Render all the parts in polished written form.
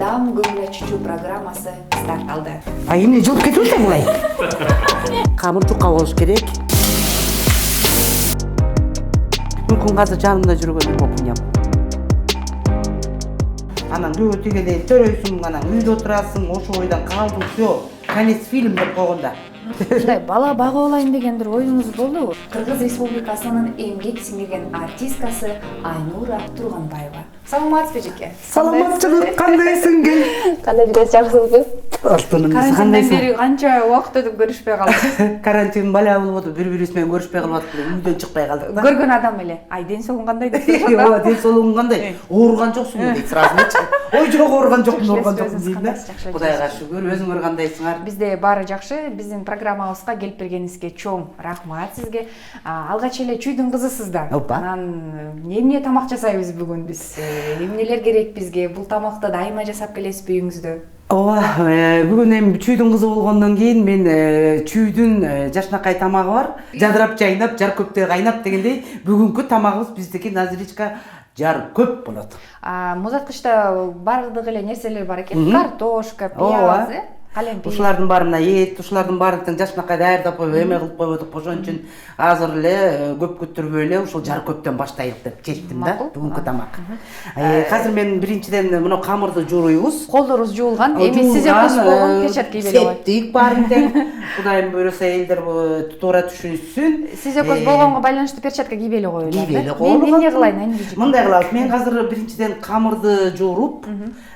Дам көңүл ачуучу программасы старт алды. А эмне жылып кетип атасың булай? Камыр жука болуш керек. Мүмкүн азыр жанымда жүргөнү бопуням. Анан жөө тигелей төрөйсүң, анан үйдө отурасың, ошо ойдан калдың, всё, конец фильм деп койгонда. Ушундай бала багып алайын деген бир оюңуз болдубу? Кыргыз Республикасынын эмгек сиңирген артисткасы Айнура Турганбаева. Саламатсызбы эжеке? Саламатчылык, кандайсың гел? Кандай жүрөсүз, жакшысызбы? Карантинден бери канча убакыт өтүп көрүшпөй калдык. Карантин бала болуп атып, бири-бирибиз менен көрүшпөй калып атып, үйдөн чыкпай калдык да. Көргөн адам эле, ай ден соолугуң кандай деп Ооба, ден соолугуң кандай? Ооруган жоксуңбу дейт сразу. Ой, жок, ооруган жокмун, ооруган жокмун дейт да. Кудайга шүгүр, өзүңөр кандайсыңар? Бизде баары жакшы. Биздин программабызга келип бергениңизге чоң рахмат сизге. Алгач эле чүйдүн кызысыз да. Опа. Анан эмне тамак жасайбыз бүгүн биз? Эмнелер керек бизге? Бул тамакты дайыма жасап келесизби үйүңүздө? Ооба, бүгүн эми чүйдүн кызы болгондон кийин мен чүйдүн жашнакай тамагы бар. Жадырап жайнап, жар көптө кайнап дегендей, бүгүнкү тамагыбыз биздики назиричка жар көп болот. Музаткычта баардык эле нерселер бар экен. Картошка, пияз, калемпир. Ушулардын баарына эт, ушулардын баарын жашнакай даярдап коюп, эме кылып коюп атып, ошон үчүн азыр эле көп күттүрбөй эле ушул жар көптөн баштайлык деп чечтим да, бүгүнкү тамак. Азыр мен биринчиден мына камырды жууруйбуз. Колдорубуз жуулган, эми сиз экөөсүз болгон перчатка кийип эле кой. Септик баарын тең. Кудайым буйруса элдер туура түшүнүшсүн. Сиз экөөсүз болгонго байланыштуу перчатка кийип эле коелу. Кийип эле коелу. Мен эмне кылайын, айнура? Мындай кылабыз. Мен азыр биринчиден камырды жууруп,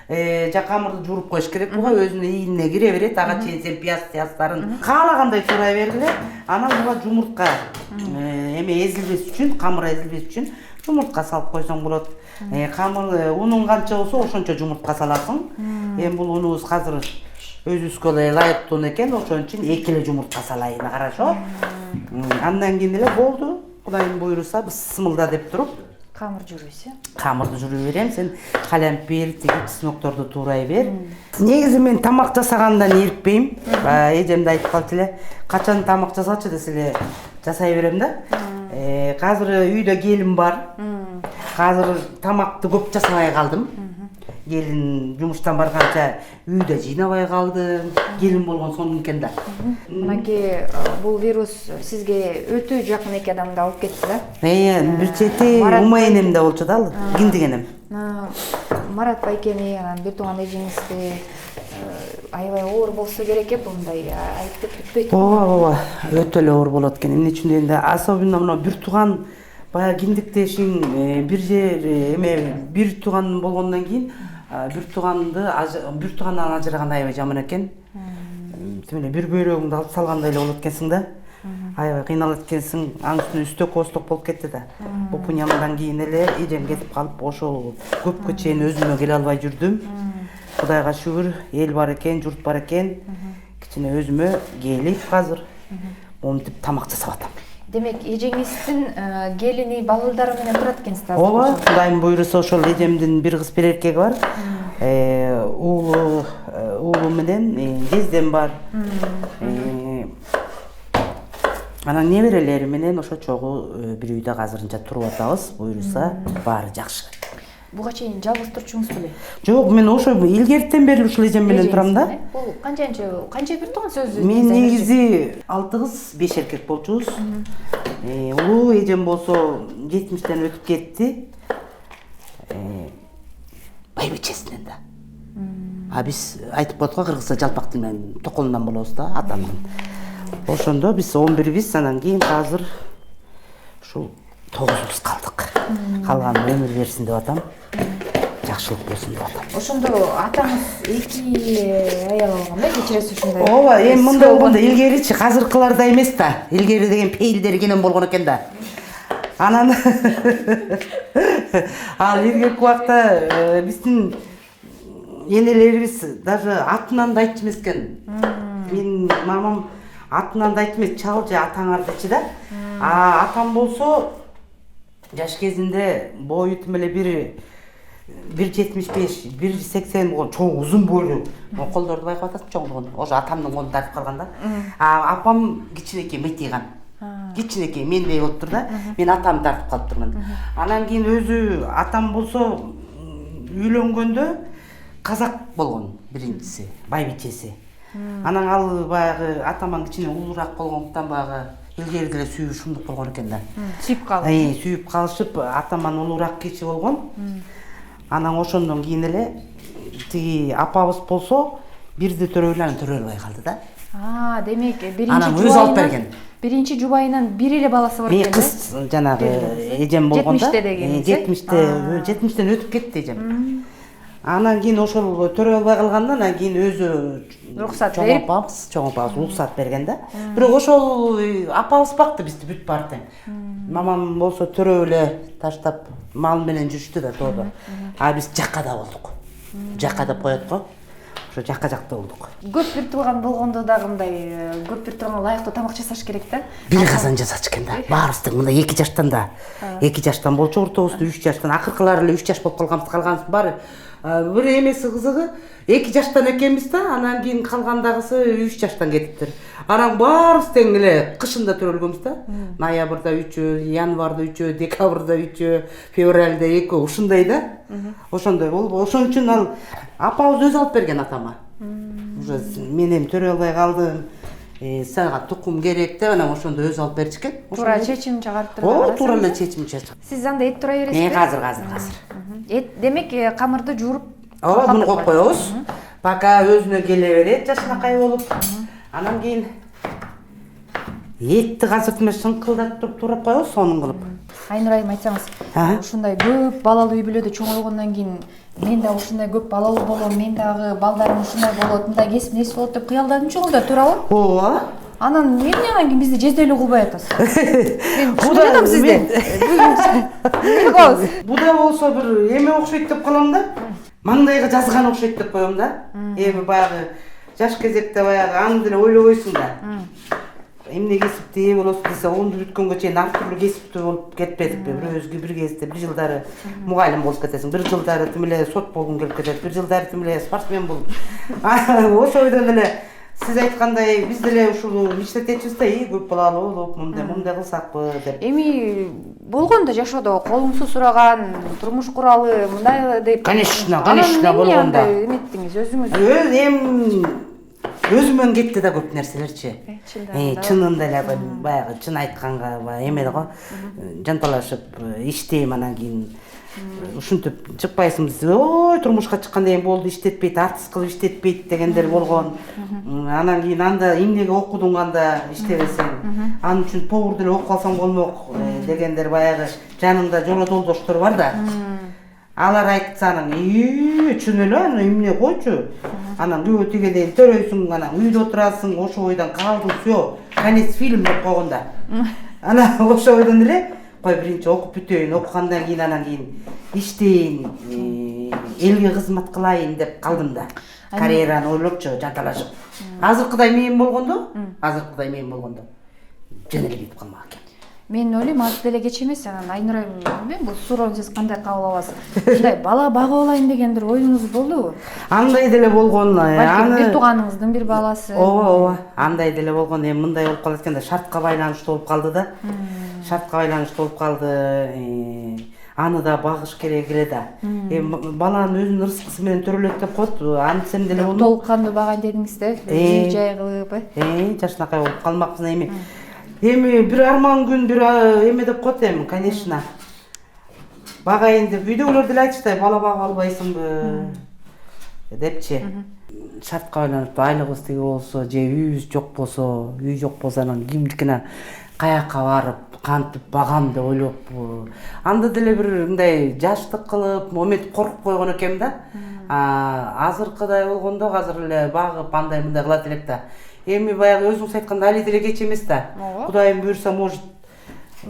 камырды жууруп коюш керек буга, өзүнүн ийине кире берет. Ага чейин сен пияз-тияздарын каалагандай сурай бергиле. Анан буга жумуртка эме эзилбес үчүн, камыр эзилбес үчүн жумуртка салып койсоң болот. Камыр унуң канча болсо ошончо жумуртка саласың. Эми бул унубуз азыр өзүбүзгө эле ылайыктуу экен, ошон үчүн 2 эле жумуртка салайын, хорошо? Андан кийин эле болду. Кудайым буйруса, бысмылда деп туруп Камыр жууруйсуз, камырды жууруй берем. Сен калемпир, тиги чеснокторду туурай бер. Негизи мен тамак жасагандан эрикпейм. Эжемде айтып калчу эле, качан тамак жасачы десе эле жасай берем да. Азыр үйдө келин бар. Азыр тамакты көп жасабай калдым. Келин жумуштан барганча үйдө жыйнабай калдым. Келин болгон сонун экен да. Мынакей бул вирус сизге өтө жакын эки адамды алып кетти да. Бир чети ума энемде болчу да, киндик энем. Марат байкени, анан бир тууган эжеңизди аябай оор болсо керек эп, мындай айтып бүтпөйт. Ооба, өтө эле оор болот экен. Эмне үчүн дегенде, особенно мына бир тууган баягы киндиктешиң бир жер бир тууган болгондон кийин бир туугандан ажыраган аябай жаман экен. Тим эле бир бөйрөгүңдү алып салгандай эле болот экенсиң да. Аябай кыйналат экенсиң. Анын үстүнө үстөк осток болуп кетти да. Бупунямдан кийин эле эжем кетип калып, ошол көпкө чейин өзүмө келе албай жүрдүм. Кудайга шүгүр, эл бар экен, журт бар экен. Кичине өзүмө келип азыр монтип тамак жасап атам. Демек, эжеңиздин келини, балдары менен турат экенсиз азыр? Ооба, Кудайым буйруса ошол эжемдин бир кыз бир эркеги бар. Уулу менен жездем бар. Анан неберелери менен ошо чогуу бир үйдө азырынча туруп атабыз. Буйруса баары жакшы. Буга чейин жалгыз турчуңуз беле? Жок, мен ошо илгертен бери ушул эжем менен турам да. Бул канча бир тууган сөзү? Мен негизи 6 кыз, 5 эркек болчубуз. Улуу эжем болсо 70тен өтүп кетти. Байбичесинен да. Биз айтып коет го, кыргызча жалпак тил менен токолунан болобуз да, атамдан. Ошондо биз 11биз, анан кийин азыр ушул 9буз калдык. Калган өмүр берсин деп атам. Жакшылык болсун деп атам. Ошондо атаңыз 2 аял алган да, кечиресиз ушундай. Ооба, эми мындай болгондо илгеричи азыркылардай эмес да. Илгери деген пейилдери кенен болгон экен да. Анан ал эркек убакта биздин энелерибиз даже атынан да айтчу эмес экен. Менин мамам атынан да айтчу эмес, чал же атаңар дечи да. Атам болсо жаш кезинде бою тим эле 1.75, 1.80 болгон чоң узун бойлуу. Колдорду байкап атасың чоңдугун. Ошо атамдын колун тартып калган да. Апам кичинекей мытыйган. Кичинекей мендей болуп тур да. Мен атамды тартып калып турмун. Анан кийин өзү атам болсо үйлөнгөндө казак болгон биринчиси, байбичеси. Анан ал баягы атаман кичине улуураак болгондуктан баягы илгери деле сүйүшүмдүк болгон экен да. Сүйүп калып. Сүйүп калышып, атаман улуураак киши болгон. Анан ошондон кийин эле тиги апабыз болсо бирди төрөбөй албай калды да. Демек Анан өзү алып берген. Биринчи жубайынан бир эле баласы бар экен. Кыз жанагы эжем болгондо. 70-те деген. 70-тен өтүп кетти эжем. Анан кийин ошол төрөй албай калгандан анан кийин өзү уруксат берип, чоң апабыз уруксат берген да. Бирок ошол апабыз бакты бизди бүт бартын. Мамам болсо төрөп эле таштап мал менен жүрүштү да тоодо. Биз жаккада болдук. Жакка деп коет го. Ошо жакта болдук. Көп бир тууган болгондо дагы мындай көп бир тууганга лайыктуу тамак жасаш керек да. Бир казан жасач экен да. Баарыбыз мындай 2 жаштан да. 2 жаштан болчу ортобузду 3 жаштан, акыркылары эле 3 жаш болуп калганбыз баары. Бир эмеси кызыгы 2 жаштан экенбиз да, анан кийин калгандагысы 3 жаштан кетиптир. Анан баарыбыз тең эле кышында төрөлгөнбүз да. Ноябрда 3, январда 3, декабрда 3, февралда 2 ушундай да. Ошондой болуп, ошон үчүн ал апабыз өзү алып берген атама. Уже мен эми төрөй албай калдым. Сага тукум керек деп анан ошондо өзү алып берчү экен. Туура чечим чыгарыптыр. Туура эле чечим чыгарды. Сиз анда эт тура бересизби? Азыр. Эт демек камырды жууруп. Муну коюп коебуз. Пока өзүнө келе берет жашынакай болуп. Анан кийин этти казыртма шыңкылдатып турап коебуз, сонун кылып. Айнур айым айтсаңыз, ушундай көп балалуу үй бүлөдө чоңойгондон кийин мен да ушундай көп балалуу болом, мен дагы балдарым ушундай болот, мындай кесип нерсе болот деп кыялдадымчы да, туурабы? Ооба. Анан эмне анан кийин бизди жездей эле кылбай атасыз? Мен түшүнөм сизди. Буда болсо бир эме окшойт деп калам да. Маңдайга жазган окшойт деп коем да. Эми баягы жаш кезекте баягы аны деле ойлобойсуң да. Эмне кесипти болосу десе, 10 бүткөнгө чейин ар түрлүү кесиптүү болуп кетпедикпи. Бирөөбүзгө бир кезде бир жылдары мугалим болуп кетесиң, бир жылдары тим эле сот болгуң келип кетет, бир жылдары тим эле спортсмен болуп. Ошо ойдон эле сиз айткандай биз деле ушул иштетечүбүз да, көп балалуу болуп, мындай кылсакпы деп. Эми болгон да жашоодо колуң сураган, турмуш куралы, мындай деп. Конечно болгон да. Эметтиңиз өзүңүз? Өзүмөн кетти да көп нерселерчи. Чынында эле баягы чын айтканга эмели го, жанталашып иштейм, анан кийин ушинтип чыкпайсыңбыз. Ой, турмушка чыккандан кийин болду, иштетпейт, артист кылып иштетпейт дегендер болгон. Анан кийин анда эмнеге окудуң анда иштебесең, анын үчүн повар деле окуп калсаң болмок дегендер баягы жаныңда жоло жолдоштор бар да. Алар айтса анан, чын эле, анан эмне койчу. Анан күбө тигеден төрөйсүң, анан үйдө отурасың, ошо ойдан калдың, всё, конец фильм деп койгонда. Анан ошо ойдон эле, кой биринчи окуп бүтөйүн, окугандан кийин анан кийин иштейин, элге кызмат кылайын деп калдым да. Карьераны ойлопчу, жанталашып. Азыркыдай мен болгондо, жөн эле кетип калмак экен. Мен ойлойм, азыр деле кеч эмес, анан Айнур айым, бул суроону сиз кандай кабыл аласыз? Мындай бала багып алайын деген бир оюңуз болдубу? Андай деле болгон, балким бир тууганыңыздын бир баласы. Ооба, андай деле болгон, эми мындай болуп калат экен да, шартка байланыштуу болуп калды да. Аны да багыш керек эле да. Баланын өзүнүн рызкысы менен төрөлөт деп коет. Аны сен деле болду. Толук кандуу багайын дедиңиз да, үй жай кылып, жашынакай болуп калмакпыз эми. Эми бир арман күн бир эме деп коет эми, конечно. Багайын деп үйдөгүлөр деле айтыштай, бала багып албайсыңбы депчи. Шартка байланып айлыгыбыз тиги болсо, же үйүбүз жок болсо, анан кимдикине каяка барып, кантип багам деп ойлоп, анда деле бир мындай жаштык кылып, мометип коркуп койгон экенмин да. Азыркыдай болгондо азыр эле багып андай мындай кылат элек да. Эми баягы өзүңүз айткандай али деле кеч эмес да. Кудайым буйруса, может,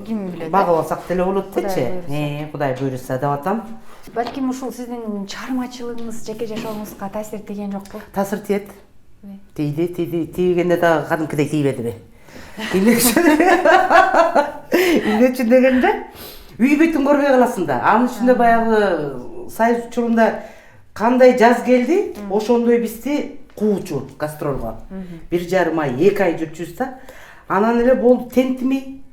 ким билет. Багып алсак деле болот дечи. Кудай буйруса деп атам. Балким ушул сиздин чыгармачылыгыңыз, жеке жашооңузга таасир эткен жокпу? Таасир тийет. Тийгенде дагы кадимкидей тийбедиби? Эмне дегенде, үй бетин көрбөй каласың да. Анын үстүндө баягы Союз учурунда кандай жаз келди, ошондой бизди куучу гастролго. 1,5 ай, 2 ай жүрчүбүз да. Анан эле болду, тентимей.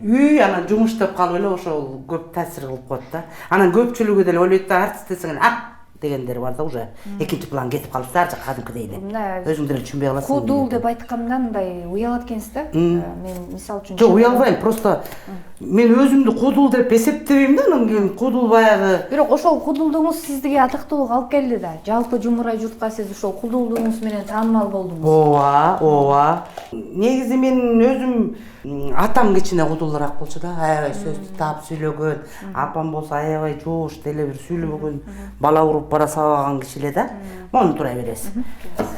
Үй анан жумуштап калып эле ошол көп таасир кылып коет да. Анан көпчүлүгү деле ойлойт да, артист десең, дегендер бар да, уже экинчи план кетип калыпты ар жак кадимкидей эле. Мына Өзүң деле түшүнбөй каласың. кудул деп айткандан мындай уялат экенсиз да. Мен мисалы үчүн Жок, уялбайм, просто мен өзүмдү кудул деп эсептебейм да, анан кийин кудул баягы. Бирок ошол кудулдугуңуз сизге атыктуулук алып келди да. Жалпы жумурай журтка сиз ошол кудулдугуңуз менен таанымал болдуңуз. Ооба. Негизи мен өзүм атам кичине кудулураак болчу да, аябай сөздү таап сүйлөгөн, апам болсо аябай жоош деле бир сүйлөгөн, бала уруп бара сабаган киши эле да. Мону тура бересиз.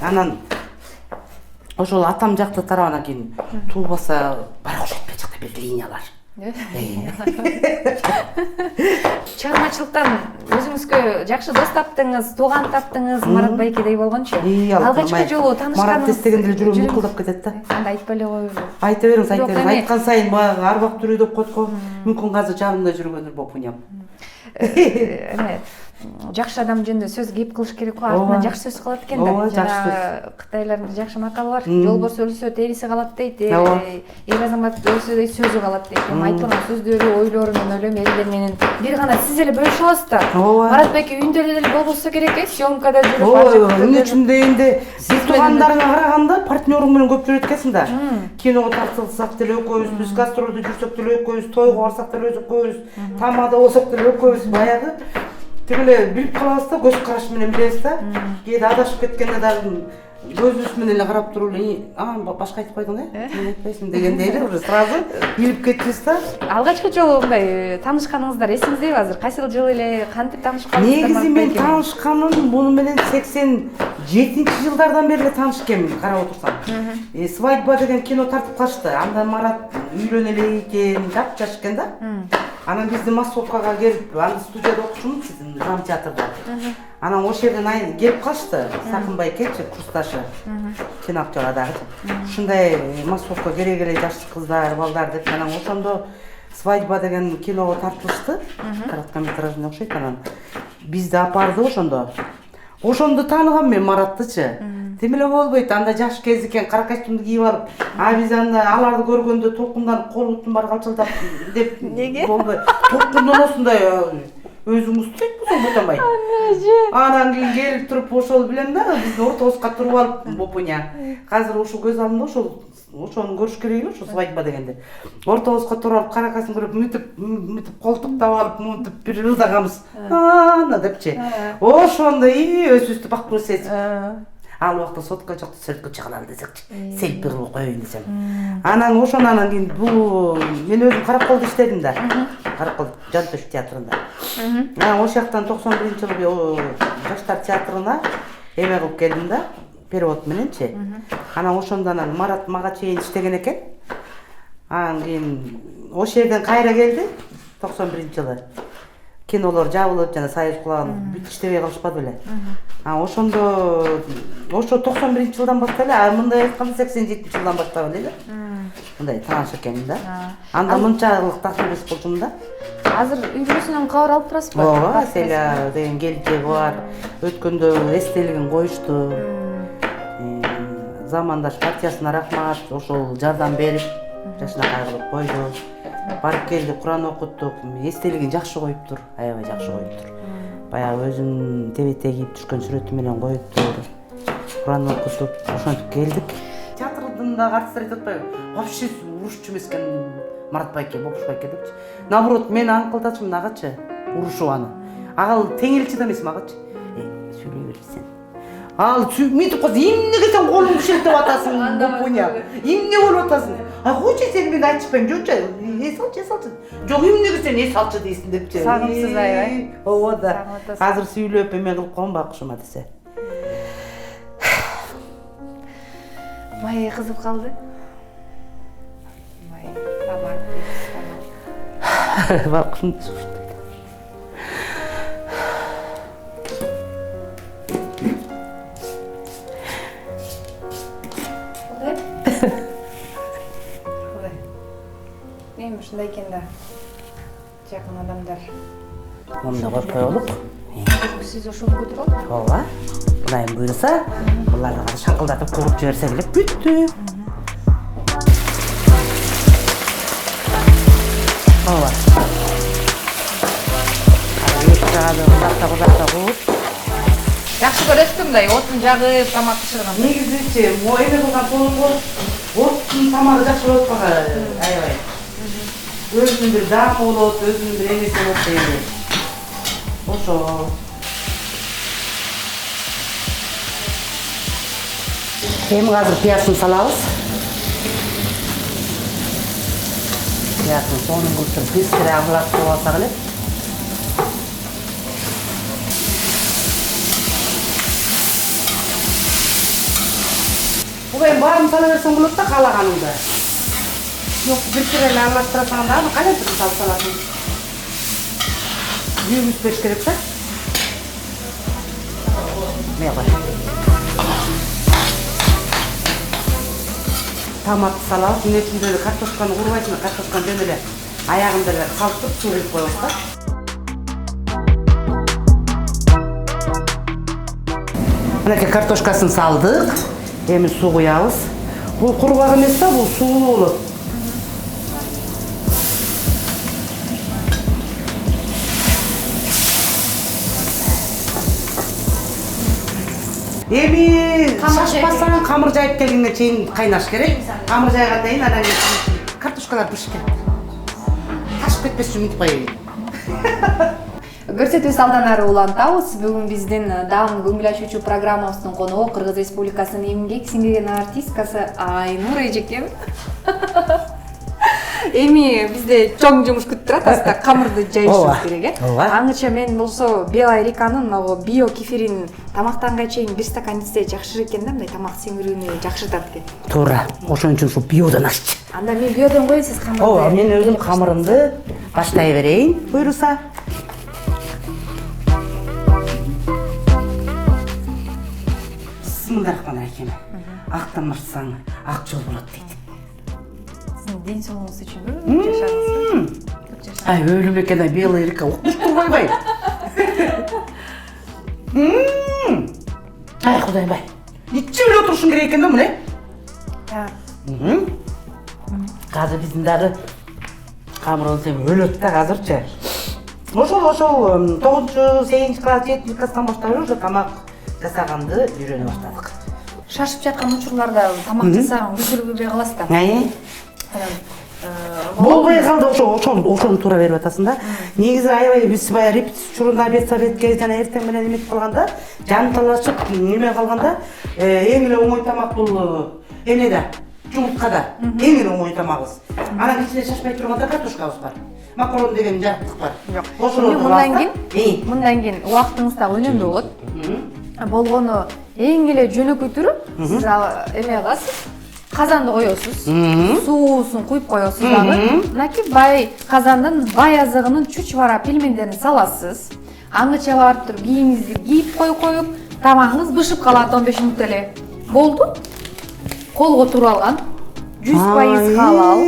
Анан ошол атам жакты тарабынан кийин туулбаса бар окшойт бул жакта бир линиялар. Чыгармачылыктан өзүңүзгө жакшы дос таптыңыз, тууган таптыңыз, Марат байкедей болгончу. Алгачкы жолу таанышканыңыз. Марат эстегенде эле жүрөгүм мыкылдап кетет да. Анда айтпай эле коюңуз. Айта бериңиз. Айткан сайын баягы арбак түрөдөп коет го. Мүмкүн азыр жагымда жүргөндөр болуп уйнам. Эме жакшы адам жөнүндө сөз кеп кылыш керек го. Артынан жакшы сөз калат экен да. Ооба, жакшы сөз. Кытайларда жакшы макал бар. Жолборс өлсө териси калат дейт. Эл азамат өлсө дейт сөзү калат дейт. Айтылган сөздөрү, ойлору мен ойлойм элдер менен бир гана сиз эле бөлүшө аласыз да. Марат байке үйүндө эле болбосо керек съемкада жүрүп. Ооба, эмне үчүн дегенде бир туугандарыңа караганда партнерың менен көп жүрөт экенсиң да. Киного тартылсак деле экөөбүз, биз гастролдо жүрсөк деле экөөбүз, тойго барсак деле экөөбүз, тамада болсок деле экөөбүз баягы тигиле билип калабыз да, көз караш менен билебиз да. Кээде адашып кеткенде дагы көзүбүз менен эле карап туруп эле, башка айтып койдуң мен айтпайсың дегендей эле уже сразу билип кетчүбүз да. Алгачкы жолу мындай таанышканыңыздар эсиңиздеби азыр? Кайсыл жыл эле кантип таанышып калдыңыздар? Негизи мен таанышканым буну менен 87-жылдардан бери эле тааныш экенмин, карап отурсаң. Свадьба деген кино тартып калышты. Анда Марат үйлөнө эле экен, жап-жаш экен да. Анан бизди массовкага келип, анда студияда окучумун, сиздин драма театрда. Анан ошол жерден келип калышты. Сакынбай келчи, курсташы. Киноактер дагы. Ушундай массовка керек эле жаш кыздар, балдар деп, анан ошондо Свадьба деген киного тартылышты. Короткометражный окшойт, анан бизди апарды ошондо. Ошондо тааныгам мен Мараттычы. Тим эле болбойт, анда жаш кез экен, кара костюмду кийип алып, биз анда аларды көргөндө толкундан колубуттун баары калчылдап деп болбойт. Толкундан осундай өзүң устайт болсоң ботамай. Анан кийин келип туруп ошол билем да, биздин ортобузга туруп алып бопуня. Азыр ушул көз алдымда ошону көрүш керек эле, ошо Свадьба дегенде. Ортобузга туруп алып, каракасын көрүп, мынтип колтуктап алып, мынтип бир ырдагамыз. Ана депчи. Ошондо өзүбүздү бактырып сезип. Ал убакта сотка жокто, сөлкө чыгалы десекчи. Селфи кылып коеюн десем. Анан ошонан кийин бул мен өзүм Караколдо иштедим да. Каракол Жантөш театрында. Анан ошол жактан 91-жылы жаштар театрына эме кылып келдим да, перевод мененчи. Анан ошондон Марат мага чейин иштеген экен. Анан кийин ошол жерден кайра келди 91-жылы. Кинолор жабылып, жана Союз кулаган бүт иштебей калышпады беле. Ошондо ошо 91-жылдан баштап эле, мындай айтканда 87-жылдан баштап эле. Мындай тааныш экенмин да. Анда мынчалык такыр болчумун да. Азыр үй бүлөсүнөн кабар алып турасызбы? Ооба, Селя деген келинчеги бар. Өткөндө эстелигин коюшту. Замандаш партиясына рахмат, ошол жардам берип, жашынакай кылып койду. Барып келди, Куран окуттук. Эстелигин жакшы коюптур, аябай жакшы коюптур. Баягы өзүнүн тебете кийип түшкөн сүрөтү менен коюптур. Куран окутуп, ошентип келдик. Театрдын дагы артисттер айтып атпайбы? Вообще урушчу эмес экен Марат байке, Бопуш байке депчи. Наоборот, мен аңкылдачымын агачы, урушуп аны. Ага теңелчи да эмес агачы. Сүйлөй бер сен. Ал мынтип койсо, эмнеге сен колуңду шелтеп атасың, Бопуня? Эмне болуп атасың? Койчу сен мен айтышпайм, жокчу. Эс алчы. Жок, эмнеге сен эс алчы дейсиң депчи. Сагымсыз аябай. Ооба да. Азыр сүйлөп эме кылып койгон бакышыма десе. Май кызып калды. Май табар. Бакышым. Мен ушундай экен да. Жакын адамдар. Мында коюп коелук. Сиз ошону көтөрүп алып. Ооба. Кудайым буйруса, буларды шакылдатып куруп жиберсек эле бүттү. Ооба. Аны ушагы узакта куруп Жакшы көрөсүң да, отун жагып, тамак пышырган. Негизичи, мо эме кылган тоолго оттун тамагы жакшы болот бага, аябай. Өзүнүн бир даамы болот, өзүнүн бир эмеси болот дейли. Ошо. Эми азыр пиясын салабыз. Пиясын сонун кылып пистире аралаштырып алсак эле. Буга эми баарын сала берсең болот да, каалаганыңды. Жок, пистире аралаштырасаң да, аны кандай түрү салып саласың? Үйүмүз керек да. Мега. Томат салабыз, мына ичинде эле картошканы урбайсың, картошканы жөн эле аягында эле калтырып суу куюп коебуз да. Мынакей картошкасын салдык. Эми суу куябыз. Бул курбак эмес да, бул суу болот. Эми шашпасаң камыр жайып келгенге чейин кайнаш керек. Камыр жайгандан кийин анан картошкалар пишип кетет. Ташып кетпеш үчүн мынтип коеюн. Көрсөтүү салдан ары улантабыз. Бүгүн биздин даам көңүл ачуучу программабыздын коногу Кыргыз Республикасынын эмгек сиңирген артисткасы Айнур эжекем. Эми бизде чоң жумуш күтүп турат, аста камырды жайышыбыз керек, Аңыча мен болсо белая реканын могу био кефирин тамактанга чейин 1 стакан ичсе жакшы экен да, мындай тамак сиңирүүнү жакшыртат экен. Туура. Ошон үчүн ушу биодон аччы. Анда мен биодон коеюн, сиз камырды. Мен өзүм камырымды баштай берейин, буйруса. Бисмиллахиррахманиррахим. Актан ачсаң, ак жол болот дейт. Ден соолугуңуз үчүн жашаңыз. Ай, өлүм экен, белый река укмуш турбайбай. Ай, кудайбай. Ичип эле отурушуң керек экен да мына. Азыр биздин дагы камырыбыз эми өлөт да азырчы. Ошол 9-8 класс, 7 класстан баштап уже тамак жасаганды үйрөнө баштадык. Шашып жаткан учурларда тамак жасаган көчүрбөй каласыз да. Болбой калды, ошону туура берип атасың да. Негизи аябай биз баягы репетиция учурунда обед-советке жана эртең менен эметип калганда, жан талашып, неме калганда, эң эле оңой тамак бул энеде, жумурткада. Эң эле оңой тамагыбыз. Анан ичине шашпай турганда картошкабыз бар. Макарон деген жарыктык бар. Ошону мындан кийин убактыңыз да өнүмдүү болот. Болгону эң эле жөнөкөй түрү, сиз эме кыласыз. Казанды коесуз, суусун куюп коесуз дагы. Мынакей бай казандын бай азыгынын чучвара пельмендерин саласыз. Аңыча барып туруп кийимиңизди кийип коюп, тамагыңыз бышып калат 15 мүнөттө эле. Болду. Колго туралган. 100% халал.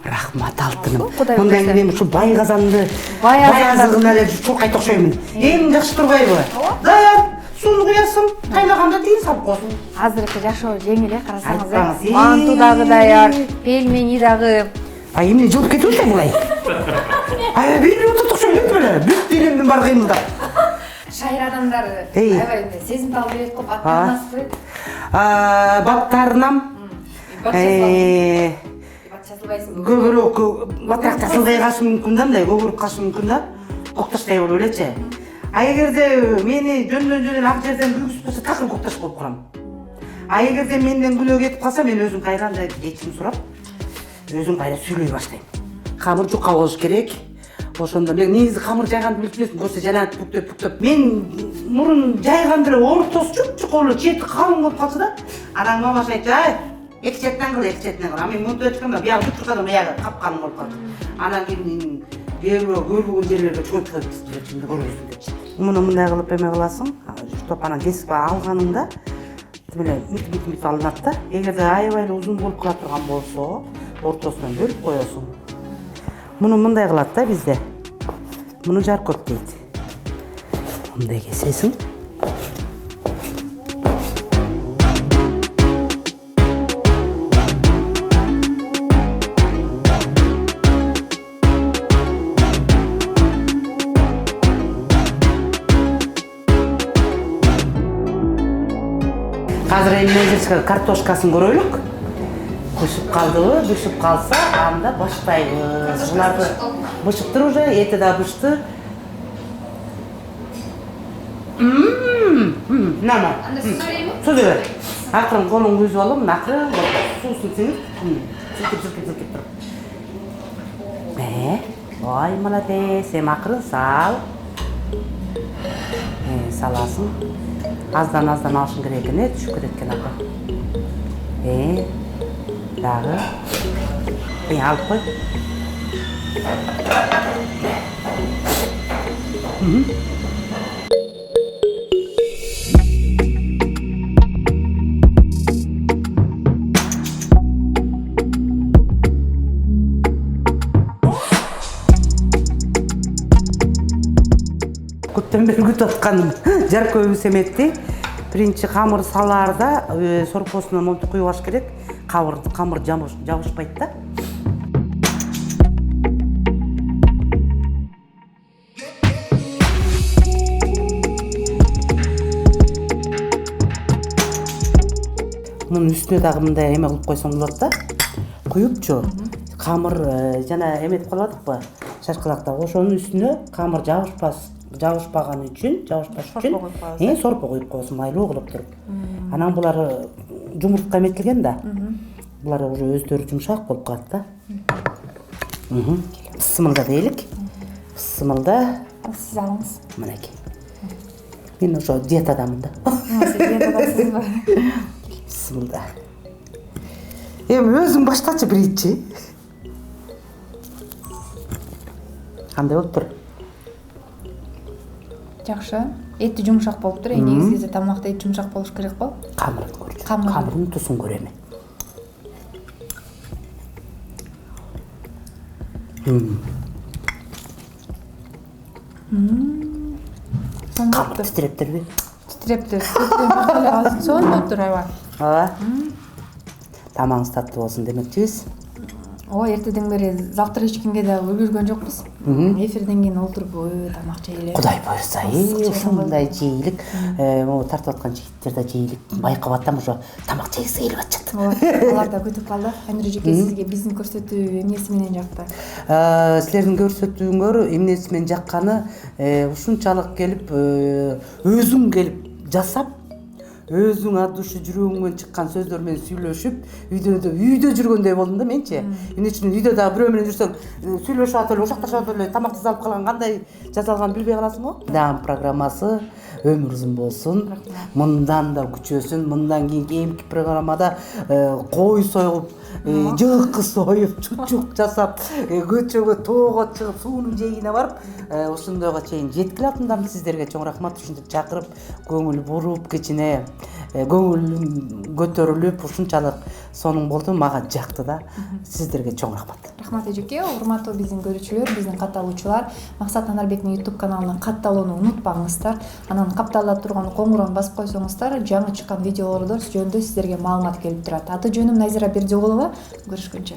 Рахмат алтыным. Мындан кийин ушу бай казанды, бай азыгына эле чуркайт окшоймун. Эң жакшы турбайбы? Даяр. Суну куясың, кайнаганда тиин салып коесуң. Азыркы жашоо жеңил карасаңыз, манту дагы даяр, пельмени дагы. Ай, эмне жылып кетип атпайбы булай? Ай, бир отурдук шөйлөп беле, бүт денемдин бар кыймылдап. Шайыр адамдар аябай сезимтал берет го, баттарынасыз. Баттарынам. Көбүрөөк баттак жасылдай калышы мүмкүн да, мындай көгөрүп калышы мүмкүн да. Кокташтай болуп элечи. А эгерде мени жөндөн ак жерден бүгүзүп койсо такыр кокташ болуп калам. А эгерде менден күнөө кетип калса, мен өзүм кайранда кечирим сурап, өзүм кайра сүйлөй баштайм. Камыр жука болуш керек. Ошондо мен негизи камыр жайганды билип жүрөсүң, көрсө жанат бүктөп. Мен мурун жайганда эле ортосу чуп-чук болуп, чети калың болуп калса да, анан мамаш айтты, ай, эки четинен кыл. А мен мынтип өткөндө биягы бүткөндө биягы капканым болуп калды. Анан кийин көрбөгөн жерлерге чөп чыгып көрбөйсүң депчи. Муну мындай кылып эме кыласың, топ анан кесип алганыңда мына мит алынат да. Эгерде аябай эле узун болуп кала турган болсо, ортосунан бөлүп коесуң. Муну мындай кылат да бизде. Муну жаркөт дейт. Мындай кесесиң. Азыр эми Назирчика картошкасын көрөлүк. Бышып калдыбы? Бышып калса, анда баштайбыз. Буларды бышыптыр уже, эти да бышты. Нама? Анда су берейинби? Су бер. Акырын колуңду үзүп алып, акырын суусун сиңип, силкип туруп. Ой, молодец, эми акырын сал. Саласың. Аздан алышың керек экен, түшүп кетет экен апа. Дагы. Алып кой. Көптөн бери күтүп аткан жаркөбүз эметти. Биринчи камыр салаарда сорпосуна монтип куюп алыш керек. Камыр жабышпайт да. Мунун үстүнө дагы мындай эме кылып койсоң болот да. Куюпчу. Камыр жана эметип калбадыкпы? Шашкалакта ошонун үстүнө камыр жабышпаш үчүн сорпо коюп коесуң, майлуу кылып туруп. Анан булар жумуртка эметилген да. Булар уже өздөрү жумшак болуп калат да. Сымылда дейлик. Сымылда. Сиз алыңыз. Мынакей. Мен ошо диетадамын да. Сиз диетадасызбы? Сымылда. Эми өзүң баштачы биринчи. Кандай болуп тур? Жакшы. Эти жумшак болуптур. Негизи тамакта эт жумшак болуш керек го? Камырын көрчү. Камырын тусун көрөм. Камыр титирептирби? Титирептир. Сонуптур аябай. Ооба. Тамагыңыз таттуу болсун демекчибиз. Эртеден бери завтра эчкенге да үлгүргөн жокпуз. Эфирден кийин олтуруп тамак жейлик. Кудай буйрса, ушундай жейлик, тартып аткан жигиттер да жейлик. Байкап атам ошо тамак жегиси келип атышат. Алар да күтүп калды. Андрей жеке сизге биздин көрсөтүү эмнеси менен жакты? Силердин көрсөтүүңөр эмнеси менен жакканы ушунчалык келип өзүң келип жасап, өзүң ат душы жүрөгүңөн чыккан сөздөр менен сүйлөшүп, үйдө жүргөндөй болдум да менчи. Эмне үчүн үйдө дагы бирөө менен жүрсөң, сүйлөшүп атып эле, ошакташып эле тамак жасалып калган кандай жасалганын билбей каласың го. Дагы программасы өмүр узун болсун. Мындан да күчөсүн. Мындан кийинки программада кой сойгуп, жылкы союп, чучук жасап, көчөгө тоого чыгып, суунун жээгине барып, ошондойго чейин жеткиле атымдан сиздерге чоң рахмат. Ушинтип чакырып, көңүл буруп, кичине көңүлүм көтөрүлүп, ушунчалык сонун болду, мага жакты да. Сиздерге чоң рахмат. Рахмат эжеке, урматтуу биздин көрүүчүлөр, биздин катталуучулар. Максат Анарбектин YouTube каналына катталууну унутпаңыздар. Анан капталда турган коңгуроonu басып койсоңуздар, жаңы чыккан видеолордо жөнүндө сиздерге маалымат келип турат. Аты жөнүм Назира Бердиоголова. Көрүшкөнчө.